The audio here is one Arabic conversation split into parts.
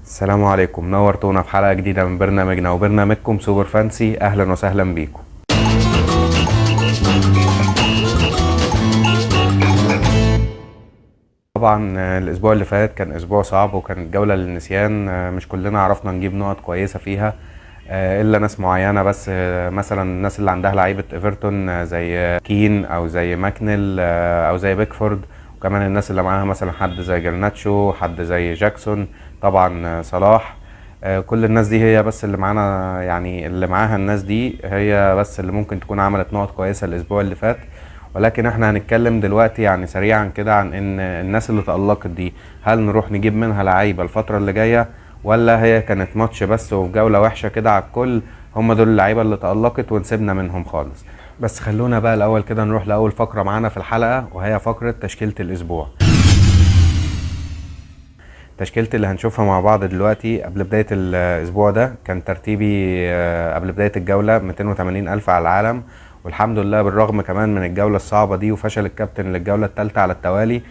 السلام عليكم، نورتونا في حلقة جديدة من برنامجنا وبرنامجكم سوبر فانسي. أهلا وسهلا بيكم. طبعا الأسبوع اللي فات كان أسبوع صعب وكانت جولة للنسيان. مش كلنا عرفنا نجيب نقط كويسة فيها، إلا ناس معينة بس. مثلا الناس اللي عندها لعيبة إيفرتون، زي كين أو زي ماكنيل أو زي بيكفورد. وكمان الناس اللي معاها مثلا حد زي جرناتشو، حد زي جاكسون، طبعا صلاح. كل الناس دي هي بس اللي معانا، يعني اللي معاها الناس دي هي بس اللي ممكن تكون عملت نقط كويسة الأسبوع اللي فات. ولكن احنا هنتكلم دلوقتي يعني سريعا كده عن ان الناس اللي تألقت دي، هل نروح نجيب منها لعيبة الفترة اللي جاية، ولا هي كانت ماتش بس وفي جولة وحشة كده على الكل؟ هم دول اللعيبة اللي تألقت ونسيبنا منهم خالص. بس خلونا بقى الأول كده نروح لأول فقرة معانا في الحلقة، وهي فقرة تشكيلة الأسبوع. تشكيلتي اللي هنشوفها مع بعض دلوقتي قبل بداية الأسبوع ده كان ترتيبي قبل بداية الجولة 280 ألف على العالم. والحمد لله بالرغم كمان من الجولة الصعبة دي وفشل الكابتن للجولة الثالثة على التوالي،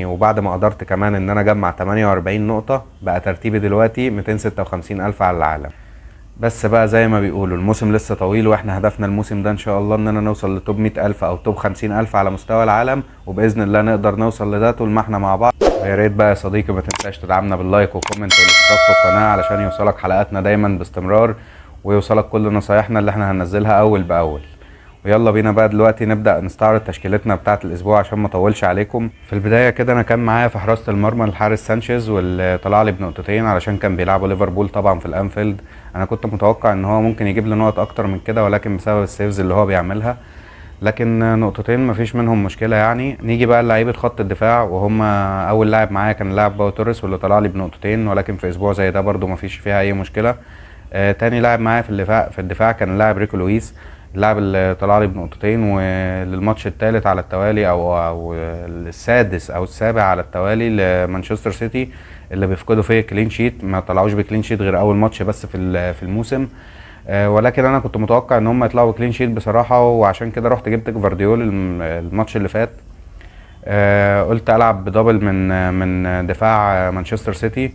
وبعد ما قدرت كمان ان انا اجمع 48 نقطة، بقى ترتيبي دلوقتي 256 ألف على العالم. بس بقى زي ما بيقولوا الموسم لسه طويل، واحنا هدفنا الموسم ده ان شاء الله اننا نوصل لتوب 100 ألف او توب 50 ألف على مستوى العالم، وبإذن الله نقدر نوصل لده طول ما احنا مع بعض. ويا ريت بقى يا صديقي ما تنساش تدعمنا باللايك وكومنت والاشتراك في القناة علشان يوصلك حلقاتنا دايما باستمرار، ويوصلك كل نصايحنا اللي احنا هننزلها اول باول. ويلا بينا بقى دلوقتي نبدأ نستعرض تشكيلتنا بتاعة الأسبوع عشان ما اطولش عليكم. في البداية كده أنا كان معايا في حراسة المرمى الحارس سانشيز، واللي طلع لي بنقطتين علشان كان بيلعبوا ليفربول طبعا في الأنفيلد. أنا كنت متوقع إن هو ممكن يجيب لي نقط أكتر من كده، ولكن بسبب السيفز اللي هو بيعملها. لكن نقطتين مفيش منهم مشكلة يعني. نيجي بقى لعيبة خط الدفاع، وهم أول لاعب معايا كان لاعب باو توريس، واللي طلع لي بنقطتين، ولكن في أسبوع زي ده برضو مفيش فيها أي مشكلة. تاني لاعب معايا في الدفاع كان اللاعب ريكو لويس، اللاعب اللي طلع لي بنقطتين. وللماتش الثالث على التوالي او السادس او السابع على التوالي لمانشستر سيتي، اللي بيفقدوا فيه كلين شيت، ما طلعوش بكلين شيت غير اول ماتش بس في الموسم. ولكن انا كنت متوقع ان هم يطلعوا بكلين شيت بصراحه، وعشان كده رحت جبت جفارديول الماتش اللي فات. قلت العب بدبل من دفاع مانشستر سيتي.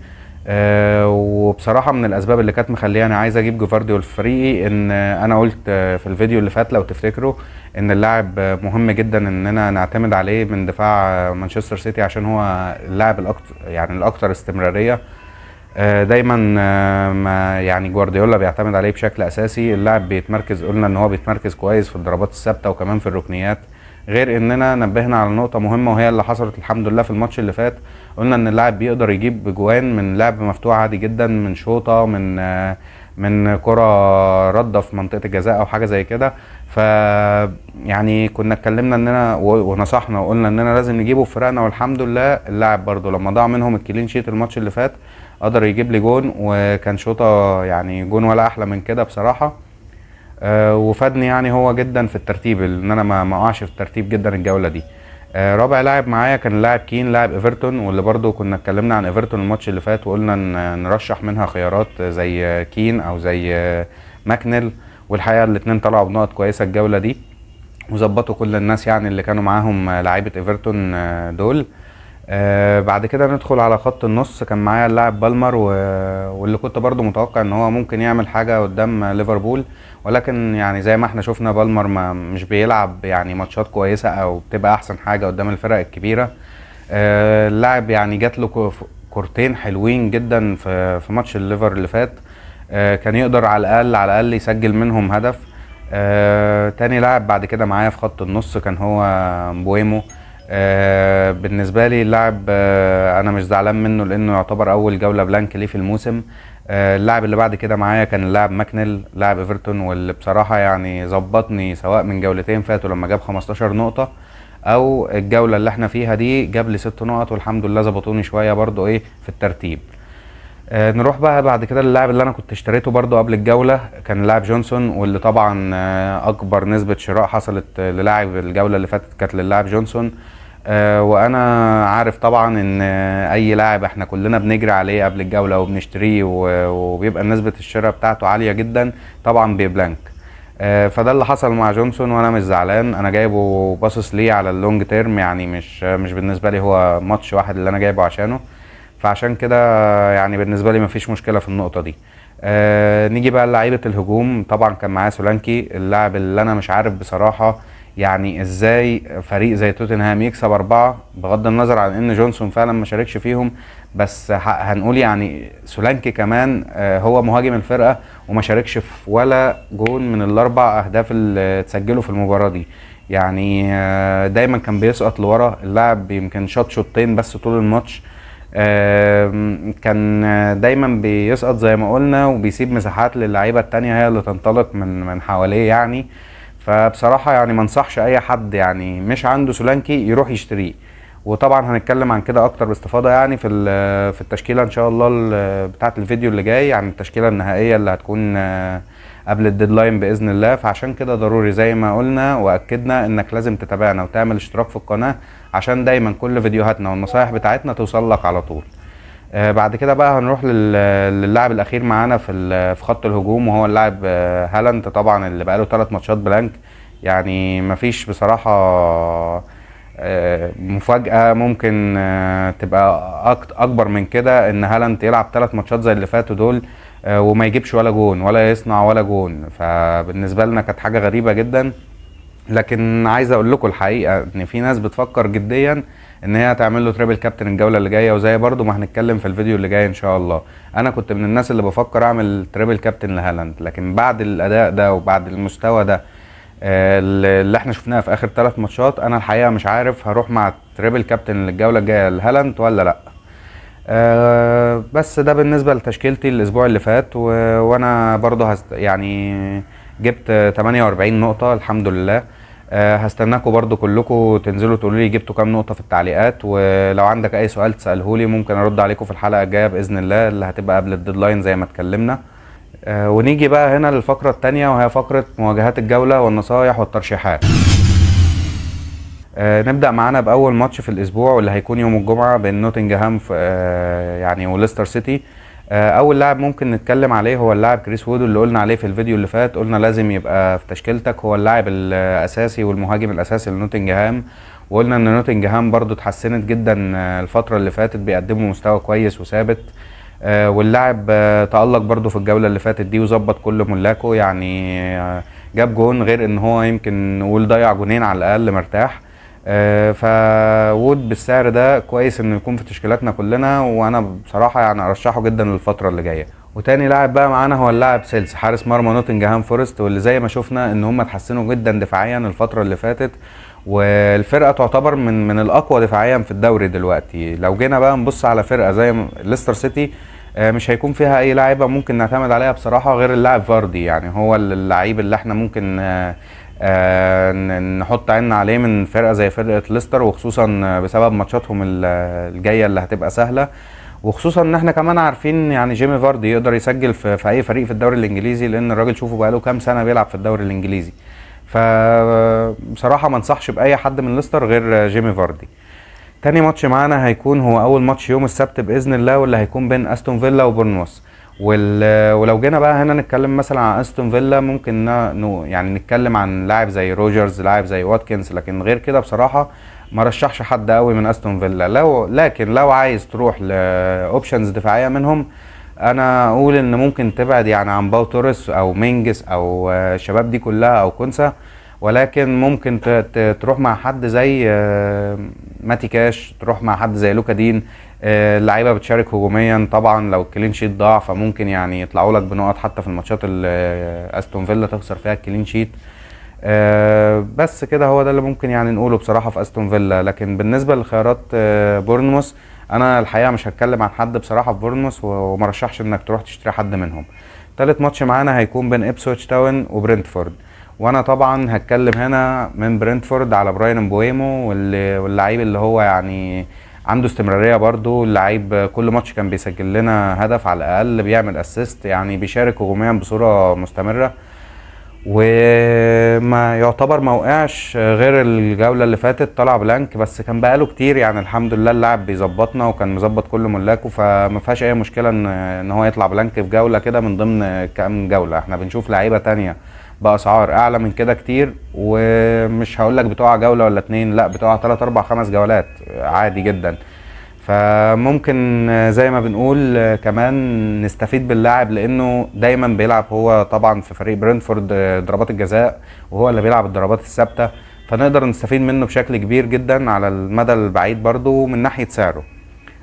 وبصراحه من الاسباب اللي كانت مخلياني عايز اجيب جوفارديول في فريقي ان انا قلت في الفيديو اللي فات لو تفتكروا ان اللاعب مهم جدا اننا نعتمد عليه من دفاع مانشستر سيتي، عشان هو اللاعب الاكثر يعني الاكثر استمراريه. دايما ما يعني جوارديولا بيعتمد عليه بشكل اساسي. اللاعب بيتمركز، قلنا ان هو بيتمركز كويس في الضربات الثابته وكمان في الركنيات. غير اننا نبهنا على نقطه مهمه، وهي اللي حصلت الحمد لله في الماتش اللي فات. قلنا ان اللاعب بيقدر يجيب جوان من لعب مفتوح عادي جدا، من شوطه، من كره رده في منطقه الجزاء او حاجه زي كده. ف يعني كنا اتكلمنا اننا ونصحنا وقلنا اننا لازم نجيبه في فرقنا، والحمد لله اللاعب برضو لما ضاع منهم الكلين شيت الماتش اللي فات قدر يجيب لي جون، وكان شوطه يعني جون ولا احلى من كده بصراحه. وفادني يعني هو جدا في الترتيب، ان انا ما اقعش في الترتيب جدا الجوله دي. رابع لاعب معايا كان لاعب كين، لاعب ايفرتون، واللي برضو كنا اتكلمنا عن ايفرتون الماتش اللي فات وقلنا نرشح منها خيارات زي كين او زي ماكنيل. والحقيقه الاتنين طلعوا بنقط كويسه الجوله دي، وظبطوا كل الناس يعني اللي كانوا معاهم لعيبه ايفرتون دول. بعد كده ندخل على خط النص. كان معايا اللاعب بالمر واللي كنت برضو متوقع ان هو ممكن يعمل حاجة قدام ليفربول، ولكن يعني زي ما احنا شفنا بالمر ما مش بيلعب يعني ماتشات كويسة او بتبقى احسن حاجة قدام الفرق الكبيرة. اللاعب يعني جات له كورتين حلوين جدا في ماتش الليفر اللي فات. كان يقدر على الاقل يسجل منهم هدف. تاني لاعب بعد كده معايا في خط النص كان هو مبويمو. بالنسبة لي اللاعب انا مش زعلان منه لانه يعتبر اول جولة بلانك ليه في الموسم. اللاعب اللي بعد كده معايا كان اللاعب ماكنيل، لاعب ايفرتون، واللي بصراحة يعني ظبطني سواء من جولتين فاتوا لما جاب 15 نقطة، او الجولة اللي احنا فيها دي جاب لي 6 نقط، والحمد لله ظبطوني شوية برضو ايه في الترتيب. نروح بقى بعد كده للاعب اللي انا كنت اشتريته برضو قبل الجولة، كان اللاعب جونسون، واللي طبعا اكبر نسبة شراء حصلت للاعب الجولة اللي فاتت كانت للاعب جونسون. وانا عارف طبعا ان اي لاعب احنا كلنا بنجري عليه قبل الجولة وبنشتريه وبيبقى نسبة الشراء بتاعته عالية جدا طبعا ببلانك. فده اللي حصل مع جونسون، وانا مش زعلان. انا جايبه باصص ليه على اللونج تيرم، يعني مش بالنسبة لي هو ماتش واحد اللي انا جايبه عشانه. فعشان كده يعني بالنسبه لي مفيش مشكله في النقطه دي. نيجي بقى للعيبه الهجوم. طبعا كان معايا سولانكي، اللاعب اللي انا مش عارف بصراحه يعني ازاي فريق زي توتنهام يكسب 4، بغض النظر عن ان جونسون فعلا ما شاركش فيهم. بس هنقول يعني سولانكي كمان هو مهاجم الفرقه وما شاركش في ولا جون من الاربع اهداف اللي اتسجلوا في المباراه دي. يعني دايما كان بيسقط لورا، اللاعب يمكن شاط شوطين بس طول الماتش. كان دايما بيسقط زي ما قلنا، وبيسيب مساحات للعيبه التانية هي اللي تنطلق من حواليه يعني. فبصراحه يعني ما انصحش اي حد يعني مش عنده سولانكي يروح يشتريه. وطبعا هنتكلم عن كده اكتر باستفاضه يعني في التشكيله ان شاء الله بتاعه الفيديو اللي جاي، عن التشكيله النهائيه اللي هتكون قبل الديدلاين باذن الله. فعشان كده ضروري زي ما قلنا واكدنا انك لازم تتابعنا وتعمل اشتراك في القناه، عشان دايما كل فيديوهاتنا والنصايح بتاعتنا توصل لك على طول. بعد كده بقى هنروح للاعب الاخير معانا في خط الهجوم، وهو اللاعب هالاند طبعا، اللي بقاله 3 ماتشات بلانك. يعني مفيش بصراحه مفاجأة ممكن تبقى أكبر من كده، إن هالاند يلعب 3 ماتشات زي اللي فاتوا دول وما يجيبش ولا جون ولا يصنع ولا جون. فبالنسبة لنا كانت حاجة غريبة جدا. لكن عايز اقول لكم الحقيقه ان في ناس بتفكر جديا ان هي تعمل له تريبل كابتن الجوله اللي جايه، وزي برضو ما هنتكلم في الفيديو اللي جاي ان شاء الله. انا كنت من الناس اللي بفكر اعمل تريبل كابتن لهالاند، لكن بعد الاداء ده وبعد المستوى ده اللي احنا شفناه في اخر 3 ماتشات، انا الحقيقه مش عارف هروح مع تريبل كابتن الجوله الجايه لهالاند ولا لا. بس ده بالنسبه لتشكيلتي الاسبوع اللي فات، وانا برضو يعني جبت 48 نقطه الحمد لله. هستناكم برضو كلكم تنزلوا تقولوا لي جبتوا كام نقطة في التعليقات، ولو عندك اي سؤال تسأله لي ممكن ارد عليكم في الحلقة الجاية بإذن الله، اللي هتبقى قبل الديدلاين زي ما اتكلمنا. ونيجي بقى هنا للفقرة التانية، وهي فقرة مواجهات الجولة والنصايح والترشيحات. نبدأ معانا بأول ماتش في الأسبوع، واللي هيكون يوم الجمعة بين نوتنجهام يعني وليستر سيتي. اول لاعب ممكن نتكلم عليه هو اللاعب كريس وود، اللي قلنا عليه في الفيديو اللي فات، قلنا لازم يبقى في تشكيلتك، هو اللاعب الاساسي والمهاجم الاساسي لنوتنجهام. وقلنا ان نوتنجهام برضو اتحسنت جدا الفترة اللي فاتت، بيقدموا مستوى كويس وثابت. واللاعب تألق برضو في الجولة اللي فاتت دي وظبط كل ملاكه يعني. جاب جون، غير ان هو يمكن نقول ضيع جونين على الاقل مرتاح. فوود بالسعر ده كويس انه يكون في تشكيلاتنا كلنا، وانا بصراحه يعني ارشحه جدا للفتره اللي جايه. وتاني لاعب بقى معانا هو اللاعب سيلز، حارس مرمى نوتنجهام فورست، واللي زي ما شفنا ان هم اتحسنوا جدا دفاعيا الفتره اللي فاتت، والفرقه تعتبر من الاقوى دفاعيا في الدوري دلوقتي. لو جينا بقى نبص على فرقه زي ليستر سيتي، مش هيكون فيها اي لاعيبه ممكن نعتمد عليها بصراحه غير اللاعب فاردي. يعني هو اللعيب اللي احنا ممكن نحط عيننا عليه من فرقه زي فرقه ليستر، وخصوصا بسبب ماتشاتهم الجايه اللي هتبقى سهله، وخصوصا ان احنا كمان عارفين يعني جيمي فاردي يقدر يسجل في اي فريق في الدوري الانجليزي، لان الراجل شوفوا بقاله كام سنه بيلعب في الدوري الانجليزي. فبصراحه ما انصحش باي حد من ليستر غير جيمي فاردي. تاني ماتش معانا هيكون هو اول ماتش يوم السبت باذن الله، واللي هيكون بين استون فيلا وبورنموث. ولو جينا بقى هنا نتكلم مثلا عن استون فيلا، ممكن يعني نتكلم عن لاعب زي روجرز، لاعب زي واتكنز، لكن غير كده بصراحه ما رشحش حد قوي من استون فيلا. لكن لو عايز تروح لاوبشنز دفاعيه منهم، انا اقول ان ممكن تبعد يعني عن باو توريس او مينجس او الشباب دي كلها او كونسا، ولكن ممكن تروح مع حد زي ماتي كاش، تروح مع حد زي لوكا دين. اللعيبه بتشارك هجوميا طبعا، لو الكلين شيت ضاع فممكن يعني يطلعوا لك بنقط حتى في الماتشات اللي استون فيلا تخسر فيها الكلين شيت. بس كده هو ده اللي ممكن يعني نقوله بصراحه في استون فيلا. لكن بالنسبه لخيارات بورنموث، انا الحقيقه مش هتكلم عن حد بصراحه في بورنموث، وما رشحش انك تروح تشتري حد منهم. تالت ماتش معانا هيكون بين ابسويتش تاون وبرنتفورد، وانا طبعا هتكلم هنا من برنتفورد على براين امبويمو، واللعيب اللي هو يعني عنده استمراريه برضو. اللعيب كل ماتش كان بيسجل لنا هدف على الاقل، بيعمل اسيست، يعني بيشارك هجوميا بصوره مستمره، وما يعتبر ما وقعش غير الجوله اللي فاتت طلع بلانك، بس كان بقاله كتير يعني الحمد لله اللاعب بيظبطنا وكان مظبط كل ملاكه، فما فيهاش اي مشكله ان هو يطلع بلانك في جوله كده من ضمن كام جوله. احنا بنشوف لعيبه تانية باسعار اعلى من كده كتير، ومش هقول لك بتوع جوله ولا 2، لا بتوع 3 4 5 جولات عادي جدا. فممكن زي ما بنقول كمان نستفيد باللاعب، لانه دايما بيلعب هو طبعا في فريق برينفورد ضربات الجزاء، وهو اللي بيلعب الضربات الثابته، فنقدر نستفيد منه بشكل كبير جدا على المدى البعيد برضو من ناحيه سعره.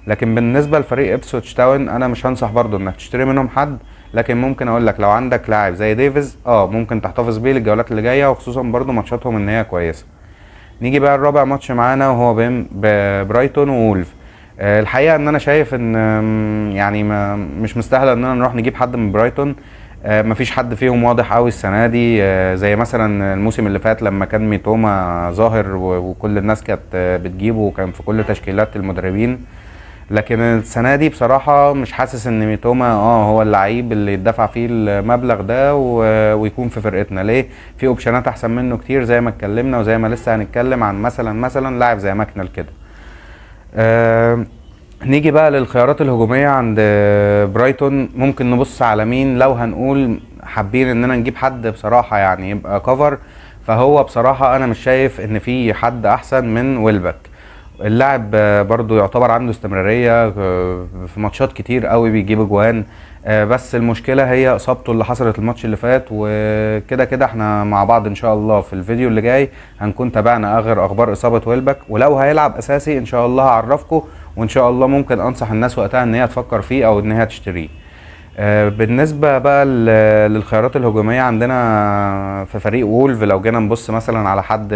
لكن بالنسبه لفريق ابسوتش تاون انا مش هنصح برضو انك تشتري منهم حد، لكن ممكن اقول لك لو عندك لاعب زي ديفيز ممكن تحتفظ بيه للجولات اللي جايه، وخصوصا برضو ماتشاتهم ان هي كويسه. نيجي بقى الرابع ماتش معانا وهو بين برايتون وولف. الحقيقه ان انا شايف ان يعني ما مش مستاهله اننا نروح نجيب حد من برايتون. مفيش حد فيهم واضح قوي السنه دي، زي مثلا الموسم اللي فات لما كان ميتوما ظاهر وكل الناس كانت بتجيبه وكان في كل تشكيلات المدربين. لكن السنه دي بصراحه مش حاسس ان ميتوما هو اللعيب اللي يدفع فيه المبلغ ده ويكون في فرقتنا. ليه؟ في اوبشنات احسن منه كتير، زي ما اتكلمنا وزي ما لسه هنتكلم عن مثلا لاعب زي ماكنل كده. نيجي بقى للخيارات الهجوميه عند برايتون. ممكن نبص على مين لو هنقول حابين اننا نجيب حد بصراحه يعني يبقى كفر، فهو بصراحه انا مش شايف ان في حد احسن من ويلبك. اللاعب برضو يعتبر عنده استمرارية في ماتشات كتير قوي بيجيب اجوان، بس المشكلة هي اصابته اللي حصلت الماتش اللي فات. وكده كده احنا مع بعض ان شاء الله في الفيديو اللي جاي هنكون تابعنا اخر اخبار اصابة ويلبك، ولو هيلعب اساسي ان شاء الله هعرفكم، وان شاء الله ممكن انصح الناس وقتها ان هي تفكر فيه او ان هي تشتريه. بالنسبة بقى للخيارات الهجومية عندنا في فريق وولف، لو جينا نبص مثلا على حد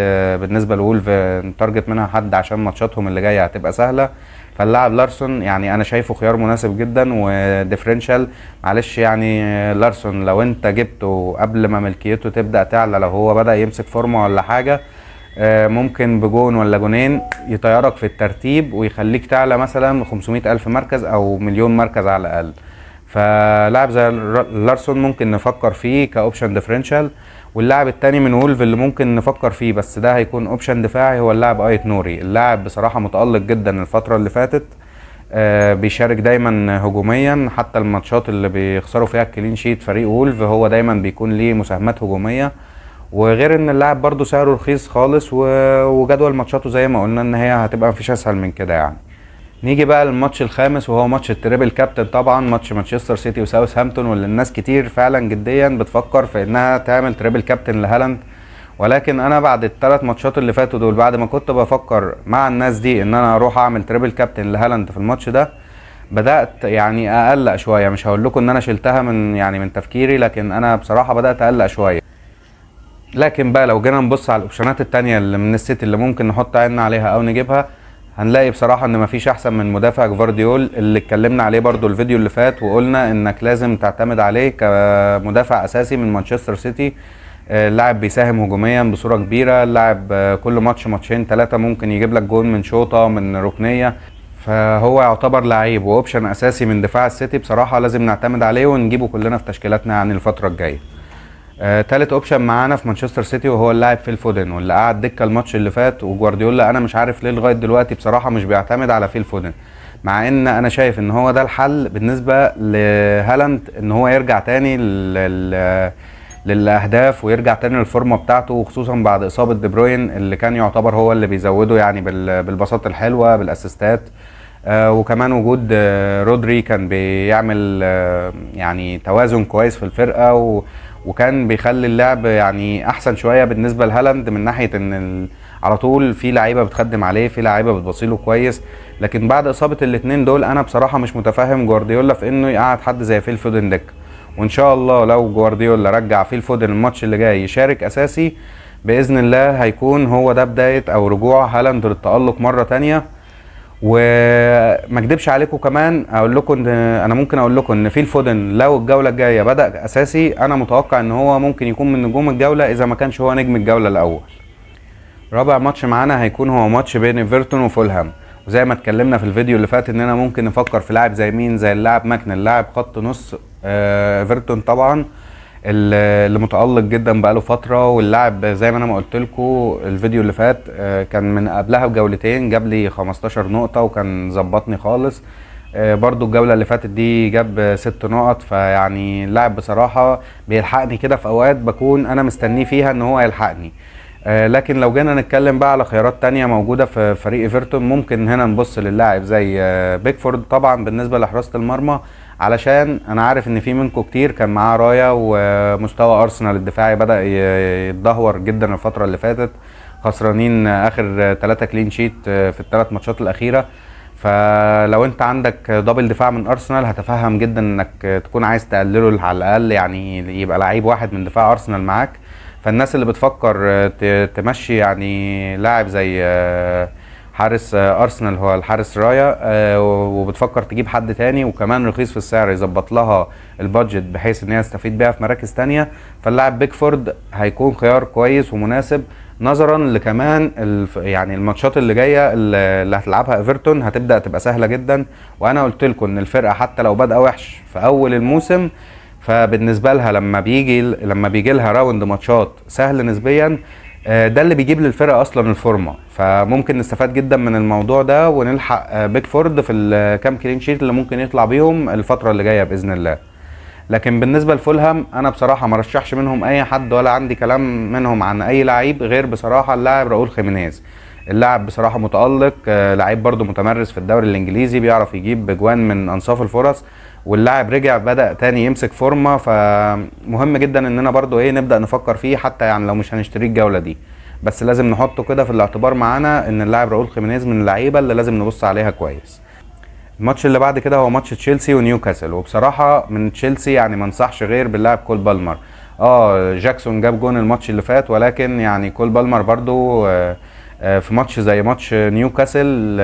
بالنسبة لوولف نتارجت منها حد عشان ماتشاتهم اللي جاية هتبقى سهلة، فاللاعب لارسون يعني انا شايفه خيار مناسب جدا وديفرنشال. معلش يعني لارسون لو انت جبته قبل ما ملكيته تبدأ تعلى، لو هو بدأ يمسك فورمه ولا حاجة ممكن بجون ولا جونين يطيرك في الترتيب ويخليك تعلى مثلا 500 ألف مركز أو مليون مركز على الأقل. فلاعب زي لارسون ممكن نفكر فيه كاوبشن ديفرنشال. واللاعب التاني من وولف اللي ممكن نفكر فيه بس ده هيكون اوبشن دفاعي هو اللاعب ايت نوري. اللاعب بصراحة متألق جدا الفترة اللي فاتت، بيشارك دايما هجوميا، حتى الماتشات اللي بيخسروا فيها الكلين شيت فريق وولف هو دايما بيكون ليه مساهمات هجومية. وغير ان اللاعب برضو سعره رخيص خالص وجدول ماتشاته زي ما قلنا ان هي هتبقى مفيش اسهل من كده يعني. نيجي بقى للماتش الخامس وهو ماتش التريبل كابتن، طبعا ماتش مانشستر سيتي وساوثهامبتون، واللي الناس كتير فعلا جديا بتفكر في انها تعمل تريبل كابتن لهالاند. ولكن انا بعد الثلاث ماتشات اللي فاتوا دول، بعد ما كنت بفكر مع الناس دي ان انا اروح اعمل تريبل كابتن لهالاند في الماتش ده، بدات يعني اقلق شويه. مش هقول لكم ان انا شلتها من تفكيري، لكن انا بصراحه بدات اقلق شويه. لكن بقى لو جينا نبص على الاوبشنات التانية اللي من السيتي اللي ممكن نحط عيننا عليها او نجيبها، هنلاقي بصراحة ان مفيش احسن من مدافع جفارديول اللي اتكلمنا عليه برضو الفيديو اللي فات، وقلنا انك لازم تعتمد عليه كمدافع اساسي من مانشستر سيتي. اللاعب بيساهم هجوميا بصورة كبيرة، اللاعب كل ماتش ماتشين ثلاثة ممكن يجيب لك جون من شوطة من ركنية، فهو يعتبر لعيب واوبشن اساسي من دفاع السيتي. بصراحة لازم نعتمد عليه ونجيبه كلنا في تشكيلاتنا يعني الفترة الجاية. تالت اوبشن معانا في مانشستر سيتي وهو اللاعب فيل فودن، واللي قعد دكه الماتش اللي فات. وجوارديولا انا مش عارف ليه لغايه دلوقتي بصراحه مش بيعتمد على فيل فودن، مع ان انا شايف ان هو ده الحل بالنسبه لهالاند، ان هو يرجع تاني للاهداف ويرجع تاني للفورمه بتاعته، وخصوصا بعد اصابه دي بروين اللي كان يعتبر هو اللي بيزوده يعني بالبساطه الحلوه بالاسيستات. وكمان وجود رودري كان بيعمل يعني توازن كويس في الفرقه وكان بيخلي اللعب يعني احسن شويه بالنسبه لهالاند، من ناحيه ان على طول في لعيبه بتخدم عليه، في لعيبه بتبصيله كويس. لكن بعد اصابه الاثنين دول انا بصراحه مش متفاهم جوارديولا في انه يقعد حد زي فيل فودن دكه. وان شاء الله لو جوارديولا رجع فيل فودن الماتش اللي جاي يشارك اساسي باذن الله، هيكون هو ده بدايه او رجوع هالاند للتالق مره تانية. وما اكدبش عليكم كمان اقول لكم ان انا ممكن اقول لكم ان فيل فودن لو الجوله الجايه بدا اساسي انا متوقع ان هو ممكن يكون من نجوم الجوله اذا ما كانش هو نجم الجوله الاول. رابع ماتش معانا هيكون هو ماتش بين ايفرتون وفولهام، وزي ما اتكلمنا في الفيديو اللي فات اننا ممكن نفكر في لاعب زي مين، زي اللاعب ماكنل، لاعب خط نص ايفرتون طبعا اللي متألق جدا بقاله فتره. واللاعب زي ما انا ما قلت لكم الفيديو اللي فات كان من قبلها بجولتين جاب لي 15 نقطه وكان ظبطني خالص. برضو الجوله اللي فاتت دي جاب 6 نقط. فيعني اللاعب بصراحه بيلحقني كده في اوقات بكون انا مستنيه فيها ان هو يلحقني. لكن لو جينا نتكلم بقى على خيارات تانية موجودة في فريق ايفرتون، ممكن هنا نبص للاعب زي بيكفورد طبعا بالنسبة لحراسة المرمى، علشان انا عارف ان في منكم كتير كان معاه رايا، ومستوى ارسنال الدفاعي بدأ يتدهور جدا الفترة اللي فاتت، خسرانين اخر 3 كلين شيت في ال3 ماتشات الاخيرة. فلو انت عندك دبل دفاع من ارسنال، هتفهم جدا انك تكون عايز تقلله على الاقل، يعني يبقى لعيب واحد من دفاع ارسنال معاك. فالناس اللي بتفكر تمشي يعني لاعب زي حارس ارسنال هو الحارس رايا، وبتفكر تجيب حد تاني وكمان رخيص في السعر يظبط لها البادجت بحيث ان هي تستفيد بيها في مراكز تانية، فاللاعب بيكفورد هيكون خيار كويس ومناسب، نظرا لكمان يعني الماتشات اللي جايه اللي هتلعبها ايفرتون هتبدا تبقى سهله جدا. وانا قلت لكم ان الفرقه حتى لو بادئه وحش في اول الموسم، فبالنسبه لها لما بيجي لها راوند ماتشات سهل نسبيا، ده اللي بيجيب للفرقه اصلا الفورمه. فممكن نستفاد جدا من الموضوع ده ونلحق بيكفورد في الكام كلين شيت اللي ممكن يطلع بيهم الفتره اللي جايه باذن الله. لكن بالنسبه لفولهام، انا بصراحه ما رشحش منهم اي حد ولا عندي كلام منهم عن اي لعيب غير بصراحه اللاعب راؤول خيمينيز. اللاعب بصراحه متالق، لعيب برده متمرس في الدوري الانجليزي، بيعرف يجيب اجوان من انصاف الفرص، واللاعب رجع بدأ تاني يمسك فورمه، فمهم جدا اننا برده نبدأ نفكر فيه، حتى يعني لو مش هنشتريه الجوله دي، بس لازم نحطه كده في الاعتبار معانا ان اللاعب راؤول خيمينيز من اللعيبه اللي لازم نبص عليها كويس. الماتش اللي بعد كده هو ماتش تشيلسي ونيوكاسل، وبصراحه من تشيلسي يعني ما انصحش غير باللاعب كول بالمر. جاكسون جاب جون الماتش اللي فات، ولكن يعني كول بالمر برضو في ماتش زي ماتش نيوكاسل،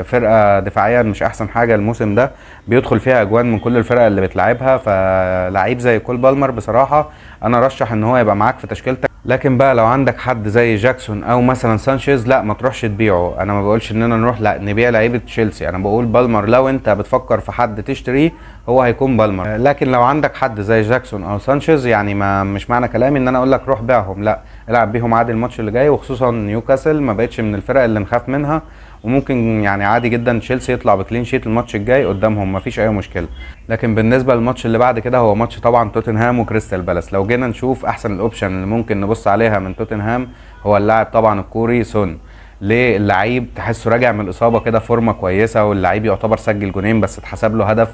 فرقه دفاعيا مش احسن حاجه الموسم ده، بيدخل فيها اجوان من كل الفرق اللي بتلعبها، فلعيب زي كول بالمر بصراحه انا رشح ان هو يبقى معاك في تشكيلتك. لكن بقى لو عندك حد زي جاكسون او مثلا سانشيز، لا ما تروحش تبيعه. انا ما بقولش اننا نروح لا نبيع لعيبه تشيلسي، انا بقول بالمر لو انت بتفكر في حد تشتريه هو هيكون بالمر. لكن لو عندك حد زي جاكسون او سانشيز، يعني ما مش معنى كلامي ان انا اقول لك روح بيعهم، لا العب بيهم عادي الماتش اللي جاي، وخصوصا نيوكاسل ما بقتش من الفرق اللي نخاف منها، وممكن يعني عادي جدا تشيلسي يطلع بكلين شيت الماتش الجاي قدامهم، مفيش اي مشكله. لكن بالنسبه للماتش اللي بعد كده هو ماتش طبعا توتنهام وكريستال بالاس. لو جينا نشوف احسن الاوبشن اللي ممكن نبص عليها من توتنهام، هو اللاعب طبعا الكوري سون. ليه؟ اللعيب تحسه راجع من الاصابه كده فورمه كويسه، واللعيب يعتبر سجل جونين بس اتحسب له هدف،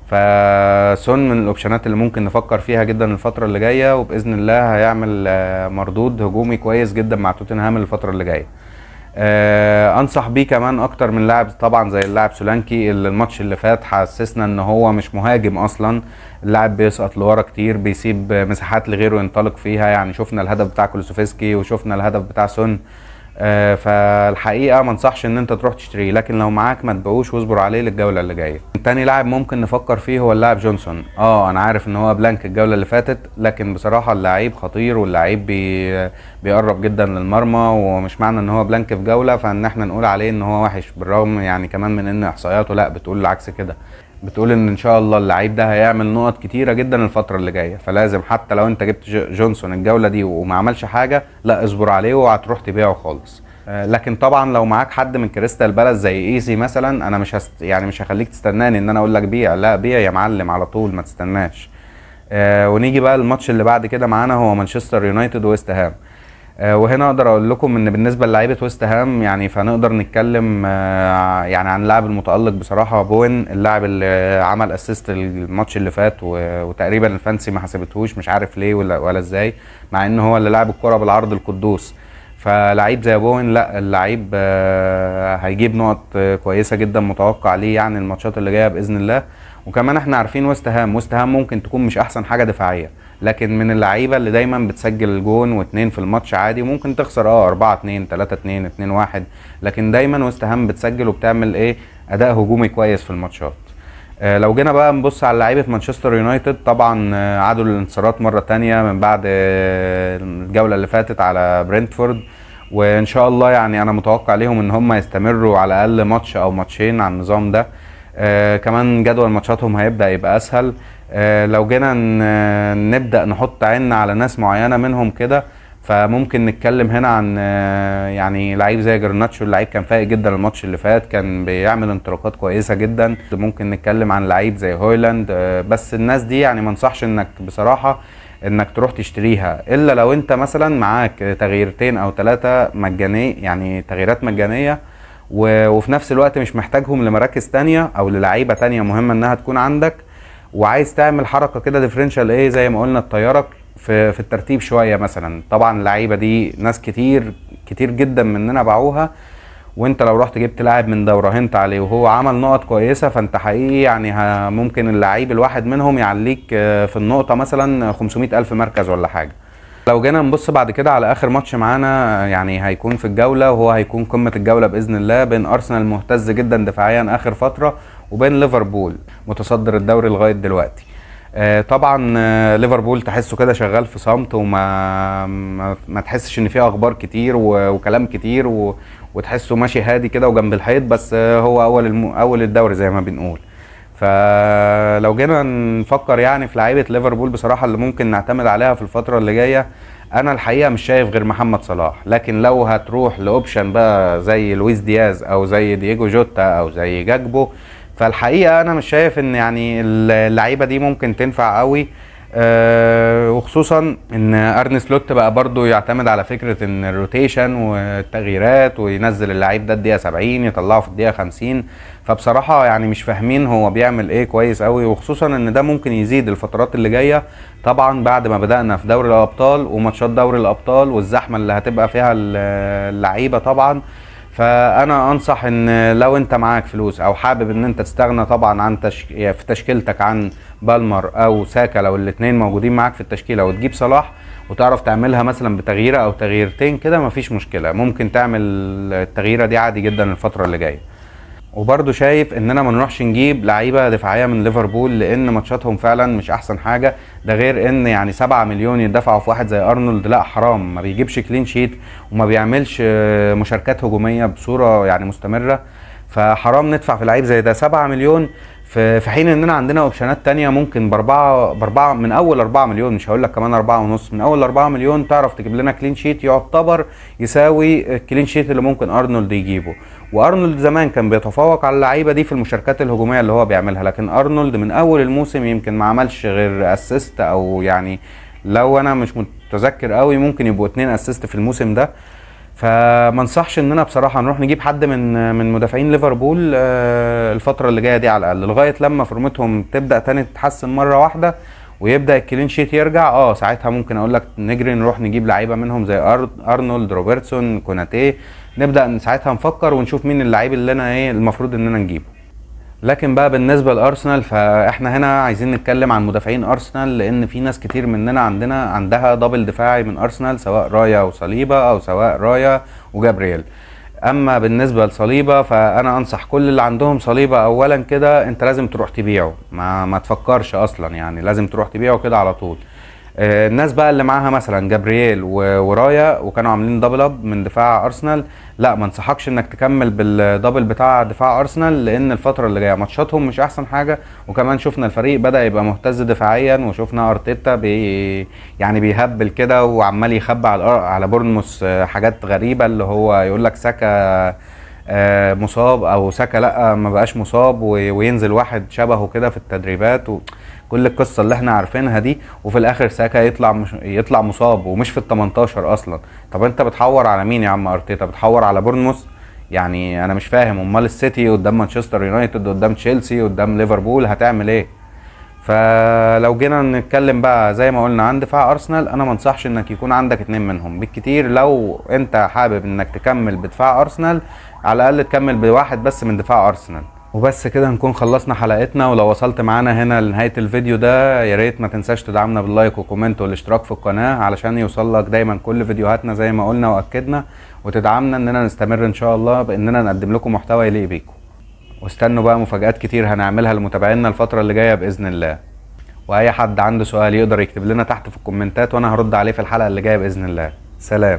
فسون من الاوبشنات اللي ممكن نفكر فيها جدا الفتره اللي جايه، وباذن الله هيعمل مردود هجومي كويس جدا مع توتنهام الفتره اللي جايه. انصح بيه كمان اكتر من لاعب طبعا زي اللاعب سولانكي، اللي الماتش اللي فات حسسنا ان هو مش مهاجم اصلا، اللاعب بيسقط لورا كتير، بيسيب مساحات لغيره ينطلق فيها، يعني شفنا الهدف بتاع كولوسوفسكي وشفنا الهدف بتاع سون. فالحقيقه ما انصحش ان انت تروح تشتريه، لكن لو معاك ما تبيعوش واصبر عليه للجوله اللي جايه. تاني لاعب ممكن نفكر فيه هو اللاعب جونسون. انا عارف ان هو بلانك الجوله اللي فاتت، لكن بصراحه اللعيب خطير، واللعيب بيقرب جدا للمرمى، ومش معنى ان هو بلانك في جوله فان احنا نقول عليه ان هو وحش، بالرغم يعني كمان من ان احصائياته لا بتقول العكس كده، بتقول ان شاء الله اللعيب ده هيعمل نقط كتيره جدا الفتره اللي جايه. فلازم حتى لو انت جبت جونسون الجوله دي وما عملش حاجه، لا اصبر عليه وهتروح تبيعه خالص. لكن طبعا لو معاك حد من كريستال بالاس زي ايزي مثلا، انا يعني مش هخليك تستناني ان انا اقول لك بيع، لا بيع يا معلم على طول ما تستناش. ونيجي بقى الماتش اللي بعد كده معانا هو مانشستر يونايتد وويست هام. وهنا اقدر اقول لكم ان بالنسبه للعيبه ويست هام، يعني فنقدر نتكلم يعني عن اللاعب المتالق بصراحه بوين، اللاعب اللي عمل اسيست الماتش اللي فات، وتقريبا الفانسي ما حسبتهوش، مش عارف ليه ولا ازاي، مع ان هو اللي لعب الكره بالعرض القدوس. فلعيب زي بوين، لا اللعيب هيجيب نقط كويسه جدا متوقع ليه يعني الماتشات اللي جايه باذن الله. وكمان احنا عارفين ويست هام ممكن تكون مش احسن حاجه دفاعيه، لكن من اللعيبه اللي دايما بتسجل جون واتنين في الماتش عادي، ممكن تخسر 4-2 3-2 2-1، لكن دايما ويست هام بتسجل وبتعمل اداء هجومي كويس في الماتشات. لو جينا بقى نبص على لعيبه مانشستر يونايتد، طبعا عادوا للانتصارات مره تانية من بعد الجوله اللي فاتت على برينتفورد، وان شاء الله يعني انا متوقع ليهم ان هم يستمروا على الاقل ماتش او ماتشين على النظام ده. كمان جدول ماتشاتهم هيبدا يبقى اسهل. لو جينا نبدا نحط عيننا على ناس معينه منهم كده، فممكن نتكلم هنا عن يعني لعيب زي جرناتشو، اللعيب كان فايق جدا الماتش اللي فات، كان بيعمل انطلاقات كويسه جدا. ممكن نتكلم عن لعيب زي هويلاند، بس الناس دي يعني ما انصحش انك بصراحه انك تروح تشتريها، الا لو انت مثلا معاك تغييرتين او ثلاثة مجانية، يعني تغييرات مجانية، وفي نفس الوقت مش محتاجهم لمراكز تانية او للعيبة تانية مهمة انها تكون عندك، وعايز تعمل حركة كده ديفرنشال ايه زي ما قلنا تطيرك في الترتيب شوية مثلا. طبعا اللعيبة دي ناس كتير كتير جدا مننا باعوها، وانت لو رحت جبت لاعب من ده وراهنت عليه وهو عمل نقط كويسة، فانت حقيقي يعني ممكن اللعيب الواحد منهم يعليك في النقطة مثلا 500 ألف مركز ولا حاجة. لو جينا نبص بعد كده على اخر ماتش معانا، يعني هيكون في الجولة، وهو هيكون قمة الجولة بإذن الله، بين ارسنال مهتز جدا دفاعيا اخر فترة وبين ليفربول متصدر الدوري لغاية دلوقتي. طبعا ليفربول تحسه كده شغال في صمت، وما ما تحسش ان فيه اخبار كتير وكلام كتير وتحسه ماشي هادي كده وجنب الحيط، بس هو اول الدوري زي ما بنقول. فلو جينا نفكر يعني في لعيبه ليفربول بصراحه اللي ممكن نعتمد عليها في الفتره اللي جايه، انا الحقيقه مش شايف غير محمد صلاح. لكن لو هتروح لاوبشن بقى زي لويس دياز او زي دييجو جوتا او زي جاكبو، فالحقيقه انا مش شايف ان يعني اللعيبه دي ممكن تنفع قوي. وخصوصا ان ارني سلوت بقى برضو يعتمد على فكره ان الروتيشن والتغييرات، وينزل اللعيب ده الدقيقه 70 يطلعه في الدقيقه 50. فبصراحه يعني مش فاهمين هو بيعمل ايه كويس قوي، وخصوصا ان ده ممكن يزيد الفترات اللي جايه طبعا بعد ما بدانا في دوري الابطال وماتشات دوري الابطال والزحمه اللي هتبقى فيها اللعيبه طبعا. فانا انصح ان لو انت معاك فلوس او حابب ان انت تستغنى طبعا عن في تشكيلتك عن بالمر او ساكا، لو الاثنين موجودين معاك في التشكيله، وتجيب صلاح وتعرف تعملها مثلا بتغييره او تغييرتين كده، مفيش مشكله، ممكن تعمل التغييره دي عادي جدا الفتره اللي جايه. وبرضه شايف اننا ما نروحش نجيب لعيبه دفاعيه من ليفربول، لان ماتشاتهم فعلا مش احسن حاجه. ده غير ان يعني 7 مليون يدفعوا في واحد زي ارنولد، لا حرام، ما بيجيبش كلين شيت وما بيعملش مشاركات هجوميه بصوره يعني مستمره. فحرام ندفع في لعيب زي ده 7 مليون، في حين اننا عندنا اوبشنات تانية ممكن باربعة من اول 4 مليون، مش هقول لك كمان 4.5، من اول 4 مليون تعرف تجيب لنا كلين شيت يعتبر يساوي الكلين شيت اللي ممكن ارنولد يجيبه. وارنولد زمان كان بيتفوق على اللعيبه دي في المشاركات الهجوميه اللي هو بيعملها، لكن ارنولد من اول الموسم يمكن ما عملش غير اسيست، او يعني لو انا مش متذكر قوي ممكن يبقوا 2 اسيست في الموسم ده. فما انصحش اننا بصراحه نروح نجيب حد من مدافعين ليفربول الفتره اللي جايه دي، على الاقل لغايه لما فورمتهم تبدا تاني تتحسن مره واحده ويبدا الكلين شيت يرجع. ساعتها ممكن اقول لك نجري نروح نجيب لعيبه منهم زي ارنولد، روبرتسون، كوناتيه، نبدا ساعتها نفكر ونشوف مين اللعيب اللي انا المفروض اننا نجيبه. لكن بقى بالنسبه لارسنال، فاحنا هنا عايزين نتكلم عن مدافعين ارسنال، لان في ناس كتير مننا عندها دبل دفاعي من ارسنال، سواء رايا وصليبا او سواء رايا وجابرييل. اما بالنسبه لصليبا، فانا انصح كل اللي عندهم صليبا اولا كده انت لازم تروح تبيعه، ما تفكرش اصلا، يعني لازم تروح تبيعه كده على طول. الناس بقى اللي معاها مثلا جابرييل ورايا وكانوا عاملين دبل اب من دفاع ارسنال، لا ما انصحكش انك تكمل بالدبل بتاع دفاع ارسنال، لان الفتره اللي جايه ماتشاتهم مش احسن حاجه. وكمان شفنا الفريق بدا يبقى مهتز دفاعيا، وشفنا ارتيتا يعني بيهبل كده وعمال يخبي على بورنموث حاجات غريبه، اللي هو يقول لك ساكا مصاب، او ساكا لا ما بقاش مصاب، وينزل واحد شبهه كده في التدريبات، كل القصه اللي احنا عارفينها دي، وفي الاخر ساكا يطلع مصاب ومش في ال 18 اصلا. طب انت بتحور على مين يا عم ارتيتا؟ بتحور على بورنموث؟ يعني انا مش فاهم. امال السيتي قدام مانشستر يونايتد، قدام تشيلسي، قدام ليفربول هتعمل ايه؟ فلو جينا نتكلم بقى زي ما قلنا عن دفاع ارسنال، انا ما انصحش انك يكون عندك 2 منهم بالكتير. لو انت حابب انك تكمل بدفاع ارسنال، على الاقل تكمل بواحد بس من دفاع ارسنال. وبس كده نكون خلصنا حلقتنا. ولو وصلت معانا هنا لنهاية الفيديو ده، يا ريت ما تنساش تدعمنا باللايك وكومنت والاشتراك في القناة، علشان يوصل لك دايما كل فيديوهاتنا زي ما قلنا واكدنا، وتدعمنا اننا نستمر ان شاء الله باننا نقدم لكم محتوى يليق بيكم. واستنوا بقى مفاجآت كتير هنعملها لمتابعينا الفترة اللي جاية بإذن الله. واي حد عنده سؤال يقدر يكتب لنا تحت في الكومنتات، وانا هرد عليه في الحلقة اللي جاية بإذن الله. سلام.